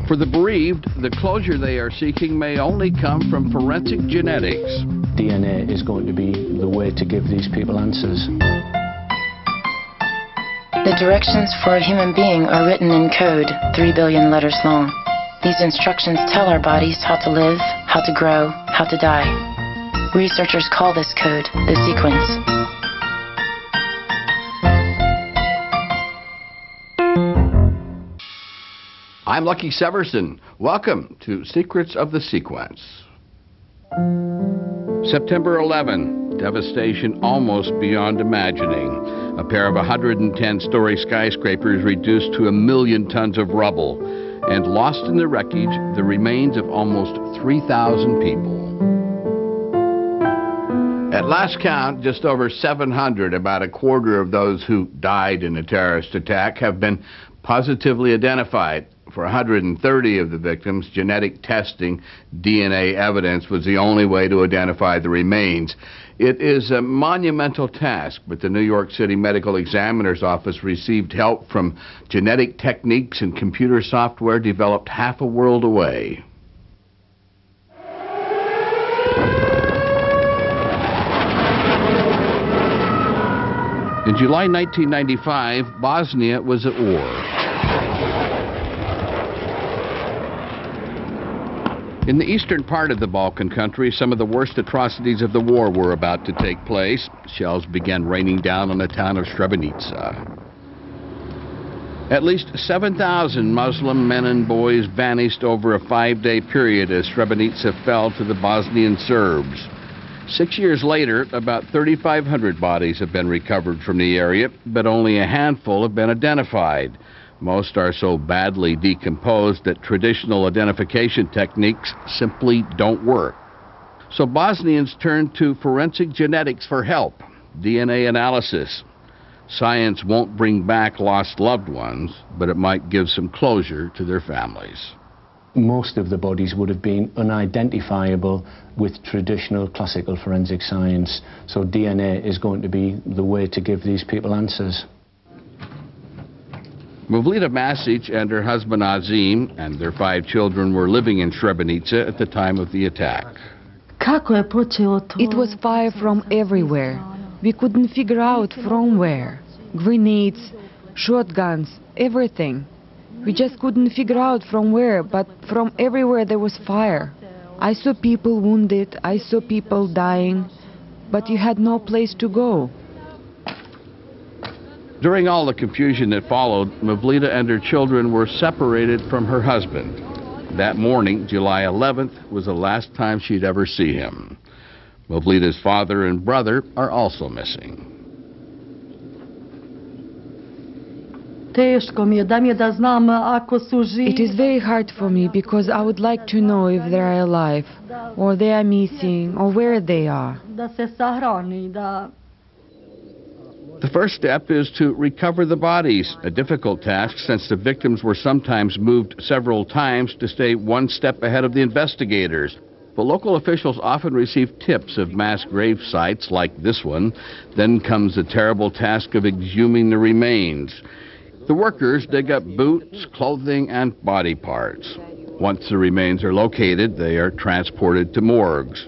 For the bereaved, the closure they are seeking may only come from forensic genetics. DNA is going to be the way to give these people answers. The directions for a human being are written in code, 3 billion letters long. These instructions tell our bodies how to live, how to grow, how to die. Researchers call this code the sequence. I'm Lucky Severson. Welcome to Secrets of the Sequence. September 11, devastation almost beyond imagining. A pair of 110-story skyscrapers reduced to 1 million tons of rubble, and lost in the wreckage, the remains of almost 3,000 people. At last count, just over 700, about a quarter of those who died in a terrorist attack, have been positively identified. For 130 of the victims, genetic testing, DNA evidence was the only way to identify the remains. It is a monumental task, but the New York City Medical Examiner's Office received help from genetic techniques and computer software developed half a world away. In July 1995, Bosnia was at war. In the eastern part of the Balkan country, some of the worst atrocities of the war were about to take place. Shells began raining down on the town of Srebrenica. At least 7,000 Muslim men and boys vanished over a 5-day period as Srebrenica fell to the Bosnian Serbs. 6 years later, about 3,500 bodies have been recovered from the area, but only a handful have been identified. Most are so badly decomposed that traditional identification techniques simply don't work. So Bosnians turn to forensic genetics for help, DNA analysis. Science won't bring back lost loved ones, but it might give some closure to their families. Most of the bodies would have been unidentifiable with traditional classical forensic science, so DNA is going to be the way to give these people answers. Mevlida Masic and her husband Azim and their 5 children were living in Srebrenica at the time of the attack. It was fire from everywhere. We couldn't figure out from where. Grenades, shotguns, everything. We just couldn't figure out from where, but from everywhere there was fire. I saw people wounded, I saw people dying, but you had no place to go. During all the confusion that followed, Mevlida and her children were separated from her husband. That morning, July 11th, was the last time she'd ever see him. Mevlida's father and brother are also missing. It is very hard for me because I would like to know if they are alive, or they are missing, or where they are. The first step is to recover the bodies, a difficult task since the victims were sometimes moved several times to stay one step ahead of the investigators. But local officials often receive tips of mass grave sites like this one. Then comes the terrible task of exhuming the remains. The workers dig up boots, clothing, and body parts. Once the remains are located, they are transported to morgues.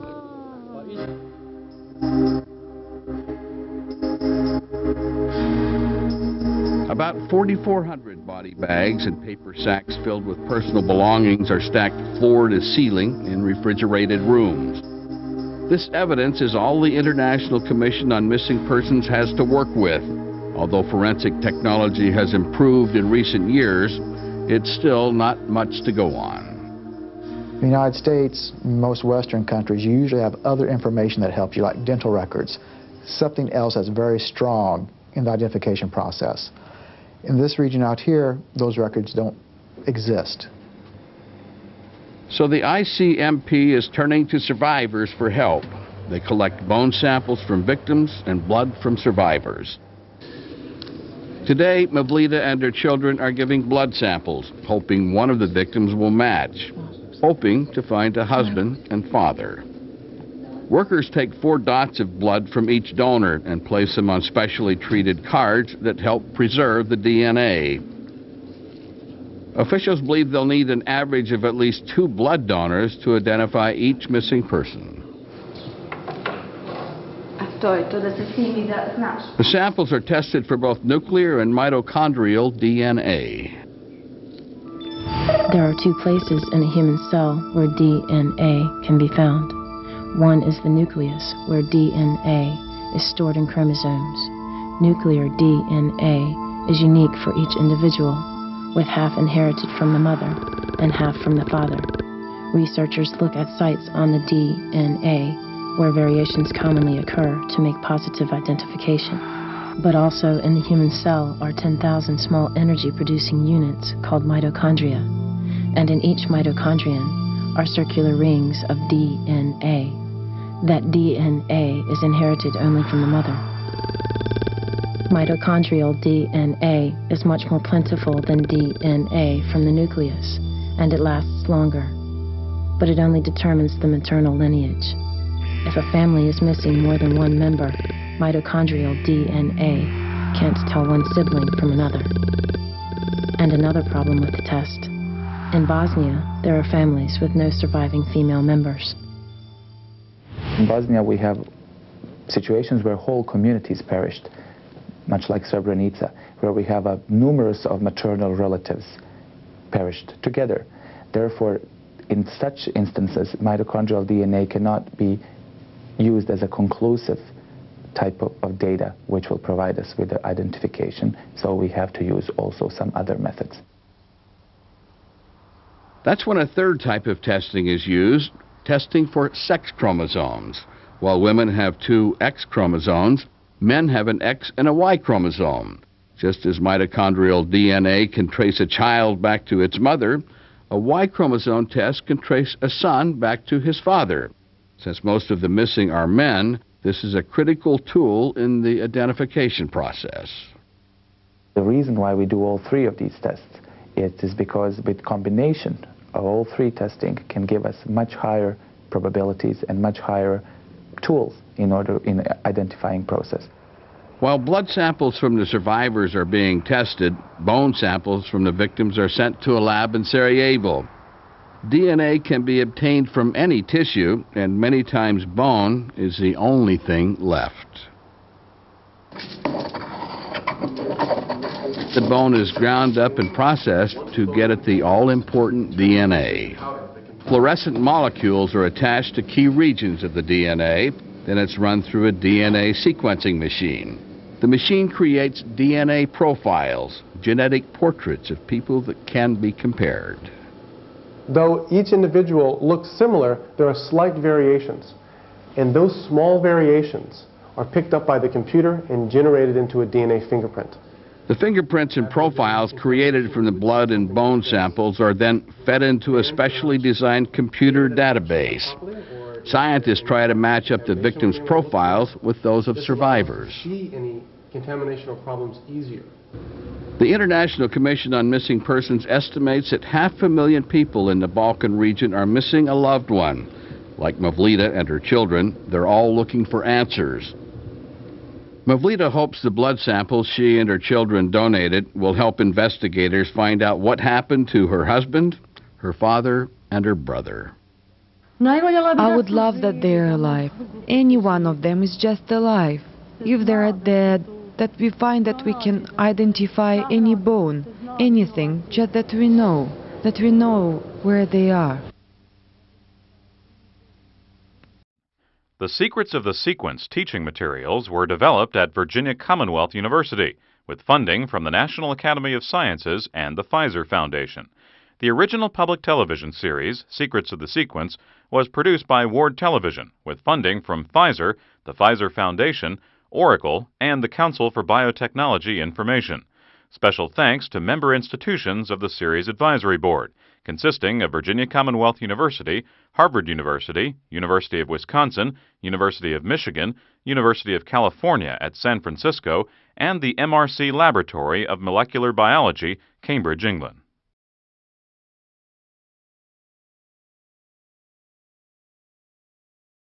About 4,400 body bags and paper sacks filled with personal belongings are stacked floor to ceiling in refrigerated rooms. This evidence is all the International Commission on Missing Persons has to work with. Although forensic technology has improved in recent years, it's still not much to go on. In the United States, most Western countries, you usually have other information that helps you, like dental records, something else that's very strong in the identification process. In this region out here, those records don't exist. So the ICMP is turning to survivors for help. They collect bone samples from victims and blood from survivors. Today, Mevlida and her children are giving blood samples, hoping one of the victims will match, hoping to find a husband and father. Workers take 4 dots of blood from each donor and place them on specially treated cards that help preserve the DNA. Officials believe they'll need an average of at least 2 blood donors to identify each missing person. The samples are tested for both nuclear and mitochondrial DNA. There are 2 places in a human cell where DNA can be found. One is the nucleus, where DNA is stored in chromosomes. Nuclear DNA is unique for each individual, with half inherited from the mother and half from the father. Researchers look at sites on the DNA where variations commonly occur to make positive identification. But also in the human cell are 10,000 small energy-producing units called mitochondria, and in each mitochondrion are circular rings of DNA. That DNA is inherited only from the mother. Mitochondrial DNA is much more plentiful than DNA from the nucleus, and it lasts longer, but it only determines the maternal lineage. If a family is missing more than one member, mitochondrial DNA can't tell one sibling from another. And another problem with the test. In Bosnia, there are families with no surviving female members. In Bosnia, we have situations where whole communities perished, much like Srebrenica, where we have numerous of maternal relatives perished together. Therefore, in such instances, mitochondrial DNA cannot be used as a conclusive type of data which will provide us with the identification, so we have to use also some other methods. That's when a third type of testing is used, testing for sex chromosomes. While women have 2 X chromosomes, men have an X and a Y chromosome. Just as mitochondrial DNA can trace a child back to its mother, a Y chromosome test can trace a son back to his father. Since most of the missing are men, this is a critical tool in the identification process. The reason why we do all 3 of these tests is because with combination of all 3 testing can give us much higher probabilities and much higher tools in identifying process. While blood samples from the survivors are being tested, bone samples from the victims are sent to a lab in Sarajevo. DNA can be obtained from any tissue, and many times bone is the only thing left. The bone is ground up and processed to get at the all-important DNA. Fluorescent molecules are attached to key regions of the DNA. Then it's run through a DNA sequencing machine. The machine creates DNA profiles, genetic portraits of people that can be compared. Though each individual looks similar, there are slight variations. And those small variations are picked up by the computer and generated into a DNA fingerprint. The fingerprints and profiles created from the blood and bone samples are then fed into a specially designed computer database. Scientists try to match up the victims' profiles with those of survivors. See any contamination or problems easier. The International Commission on Missing Persons estimates that 500,000 people in the Balkan region are missing a loved one. Like Mavlida and her children, they're all looking for answers. Mavlida hopes the blood samples she and her children donated will help investigators find out what happened to her husband, her father, and her brother. I would love that they're alive. Any one of them is just alive. If they're dead, that we find that we can identify any bone, anything, just that we know where they are. The Secrets of the Sequence teaching materials were developed at Virginia Commonwealth University with funding from the National Academy of Sciences and the Pfizer Foundation. The original public television series, Secrets of the Sequence, was produced by Ward Television with funding from Pfizer, the Pfizer Foundation, Oracle, and the Council for Biotechnology Information. Special thanks to member institutions of the Series Advisory Board, consisting of Virginia Commonwealth University, Harvard University, University of Wisconsin, University of Michigan, University of California at San Francisco, and the MRC Laboratory of Molecular Biology, Cambridge, England.